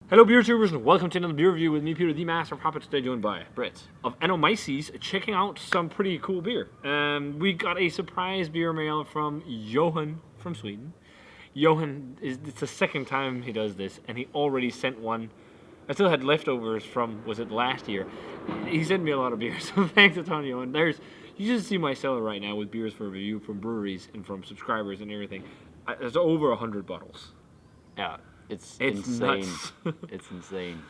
Hello beer tubers and welcome to another beer review with me, Peter, the Master of Hoppets, today joined by Brett of NEIPA, checking out some pretty cool beer. We got a surprise beer mail from Johan from Sweden. Johan, it's the second time he does this, and he already sent one. I still had leftovers from, was it last year? He sent me a lot of beer, so thanks a ton, Johan. You just see my cellar right now with beers for review from breweries and from subscribers and everything. There's over 100 bottles. Yeah. It's insane. Nuts. It's insane.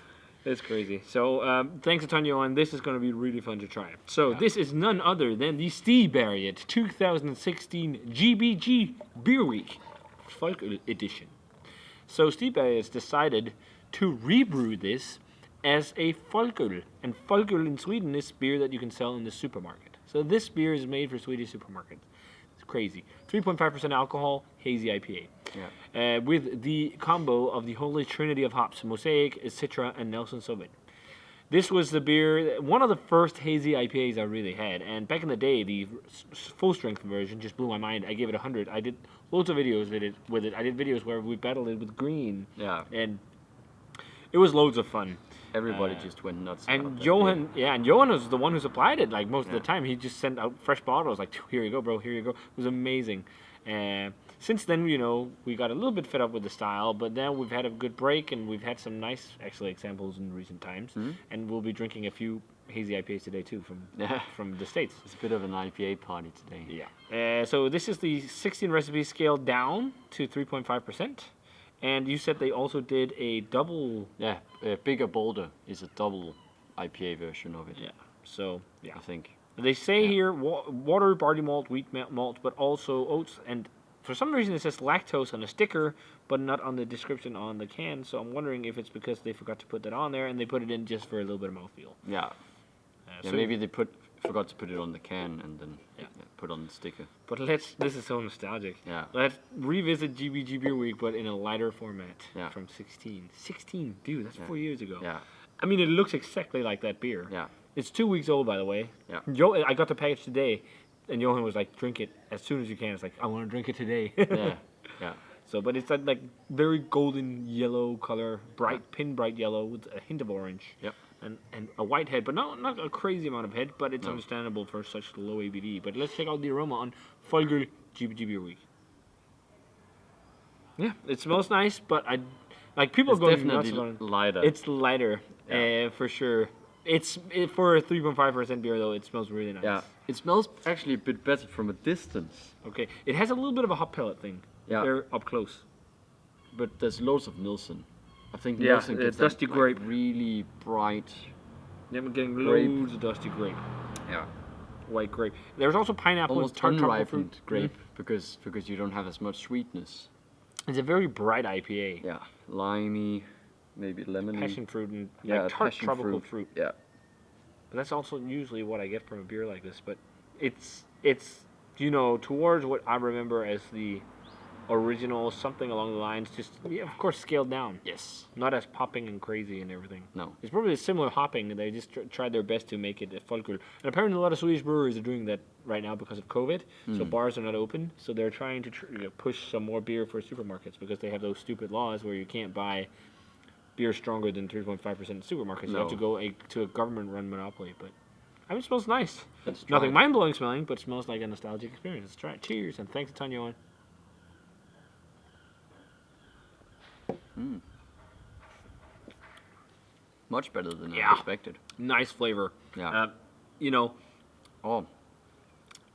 It's crazy. So, thanks a ton, Johan. This is going to be really fun to try. So, This is none other than the Stigbergets 2016 GBG Beer Week Folköl edition. So, Stigbergets decided to rebrew this as a Folköl. And Folköl in Sweden is beer that you can sell in the supermarket. So, this beer is made for Swedish supermarkets. It's crazy. 3.5% alcohol, hazy IPA. Yeah. With the combo of the holy trinity of hops, Mosaic, Citra, and Nelson Sauvin. This was the beer, one of the first hazy IPAs I really had, and back in the day, the full-strength version just blew my mind. I gave it 100. I did loads of videos with it. I did videos where we battled it with green. Yeah. And it was loads of fun. Everybody just went nuts. And Johan, and Johan was the one who supplied it, like, most of the time. He just sent out fresh bottles, like, here you go, bro, here you go. It was amazing. Since then, we got a little bit fed up with the style, but now we've had a good break, and we've had some nice, actually, examples in recent times. Mm-hmm. And we'll be drinking a few hazy IPAs today, too, from the States. It's a bit of an IPA party today. Yeah. So this is the 16 recipe scaled down to 3.5%. And you said they also did a double... Yeah, Bigger Boulder is a double IPA version of it. Yeah. So, yeah. I think. They say here water, barley malt, wheat malt, but also oats, and for some reason it says lactose on the sticker, but not on the description on the can. So I'm wondering if it's because they forgot to put that on there and they put it in just for a little bit of mouthfeel. Yeah. So maybe they forgot to put it on the can and then put on the sticker. But this is so nostalgic. Yeah. Let's revisit GBG Beer Week, but in a lighter format from 16. 16, dude, that's 4 years ago. Yeah. I mean, it looks exactly like that beer. Yeah. It's 2 weeks old, by the way. Yeah. I got the package today, and Johan was like, drink it as soon as you can. It's like, I want to drink it today. Yeah. Yeah. So, but it's that like very golden yellow color, pin bright yellow with a hint of orange. Yep. And a white head, but not a crazy amount of head, but it's understandable for such low ABV. But let's check out the aroma on Folköl GBG Beer Week. Yeah, it smells nice, but people are going nuts about it. Lighter. It's lighter, for sure. For a 3.5% beer though, it smells really nice. Yeah, it smells actually a bit better from a distance. Okay, it has a little bit of a hop pellet thing. Yeah. They're up close. But there's loads of Nielsen. I think Nielsen gets dusty that, grape, really bright. Yeah, we're getting grape. loads of dusty grape. Yeah. White grape. There's also pineapple, almost tart unripened fruit. grape because you don't have as much sweetness. It's a very bright IPA. Yeah, limey, maybe lemony. Passion fruit and tart passion tropical fruit. Yeah. But that's also usually what I get from a beer like this. But it's towards what I remember as the original, something along the lines, just of course scaled down. Yes. Not as popping and crazy and everything. No. It's probably a similar hopping. They just tried their best to make it a Folköl. And apparently a lot of Swedish breweries are doing that right now because of COVID. So bars are not open. So they're trying to push some more beer for supermarkets because they have those stupid laws where you can't buy beer stronger than 3.5% in supermarkets. You have to go to a government-run monopoly. But I mean, it smells nice. Nothing mind-blowing smelling, but it smells like a nostalgic experience. Let's try it. Cheers, and thanks a ton, Johan. Much better than I expected. Nice flavor. Yeah.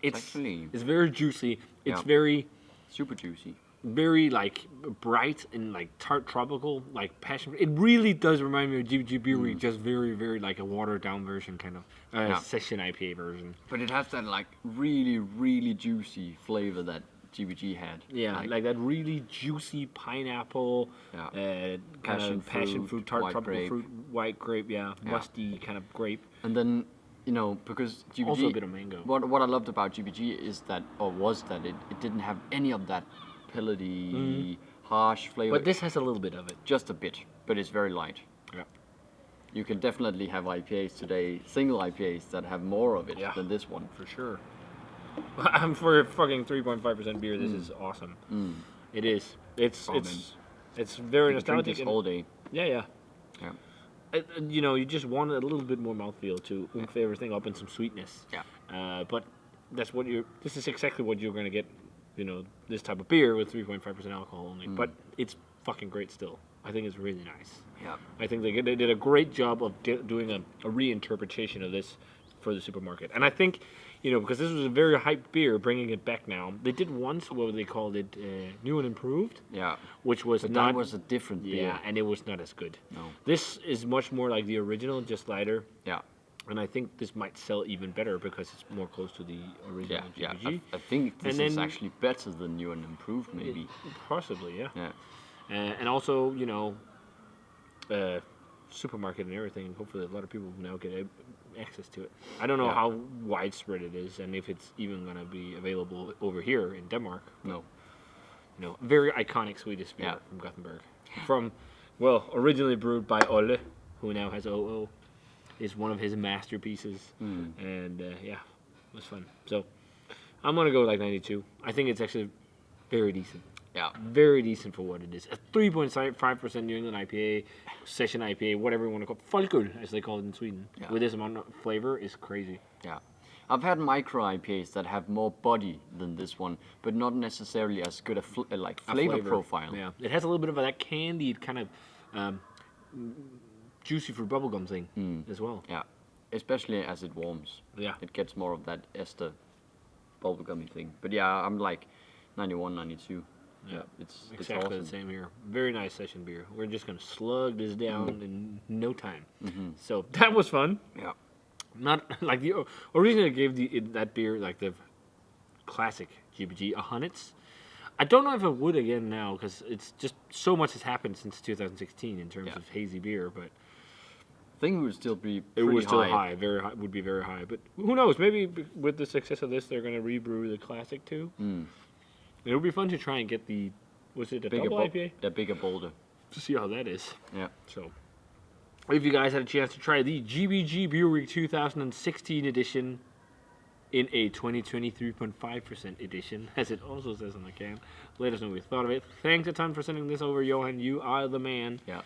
It's very juicy. It's very super juicy. Very bright and tart tropical, passion. It really does remind me of GBG Beer Week, just very, very like a watered down version, kind of session IPA version. But it has that really, really juicy flavor that GBG had. Yeah, like that really juicy pineapple, kind of passion fruit, tart tropical fruit, white grape, musty kind of grape. And then, because GBG... Also a bit of mango. What I loved about GBG was that it didn't have any of that pellety, harsh flavor. But this has a little bit of it. Just a bit, but it's very light. Yeah. You can definitely have IPAs today, single IPAs, that have more of it than this one. For sure. For a fucking 3.5% beer, this is awesome. It is. It's very nostalgic. Drink this all day. Yeah. Yeah. You just want a little bit more mouthfeel to oomph everything up and some sweetness. Yeah. But this is exactly what you're going to get, this type of beer with 3.5% alcohol only. But it's fucking great still. I think it's really nice. Yeah. I think they did a great job of doing a reinterpretation of this for the supermarket. And I think, because this was a very hyped beer, bringing it back now. They did once what they called it new and improved. Yeah. Which was But not. that was a different beer. Yeah, and it was not as good. No. This is much more like the original, just lighter. Yeah. And I think this might sell even better because it's more close to the original GBG. Yeah. I think this is actually better than new and improved, maybe. Possibly, yeah. Yeah. And also, supermarket and everything. Hopefully, a lot of people now get access to it. I don't know how widespread it is, and if it's even going to be available over here in Denmark. No. Very iconic Swedish beer from Gothenburg. Originally brewed by Olle, who now has OO. Is one of his masterpieces, and it was fun. So I'm gonna go like 92. I think it's actually very decent. Yeah. Very decent for what it is. A 3.5% New England IPA, session IPA, whatever you want to call it. Folköl, as they call it in Sweden. Yeah. With this amount of flavor is crazy. Yeah. I've had micro IPAs that have more body than this one, but not necessarily as good a flavor profile. Yeah. It has a little bit of that candied kind of juicy fruit bubblegum thing as well. Yeah. Especially as it warms. Yeah. It gets more of that ester bubblegummy thing. But yeah, I'm like 91, 92. Yeah, it's exactly awesome. the same here. Very nice session beer. We're just gonna slug this down in no time. So that was fun. Yeah. Not like the originally I gave that beer like the classic GBG a Hunnits. I don't know if I would again now because it's just so much has happened since 2016 in terms of hazy beer. But I think it would still be it pretty was still high, very high. Would be very high. But who knows? Maybe with the success of this, they're gonna rebrew the classic too. It would be fun to try and get the, was it a double IPA? The bigger boulder. To see how that is. Yeah. So, if you guys had a chance to try the GBG Beer Week 2016 edition in a 23.5% edition, as it also says on the can, let us know what you thought of it. Thanks a ton for sending this over, Johan. You are the man. Yeah.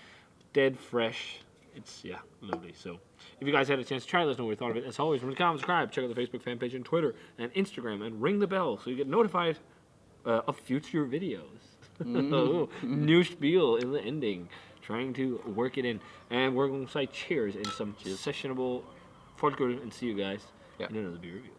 Dead fresh. It's, lovely. So, if you guys had a chance to try, let us know what you thought of it. As always, remember to comment, subscribe, check out the Facebook fan page and Twitter and Instagram, and ring the bell so you get notified of future videos. New spiel in the ending. Trying to work it in. And we're going to say cheers in some sessionable Folköl and see you guys in another beer review.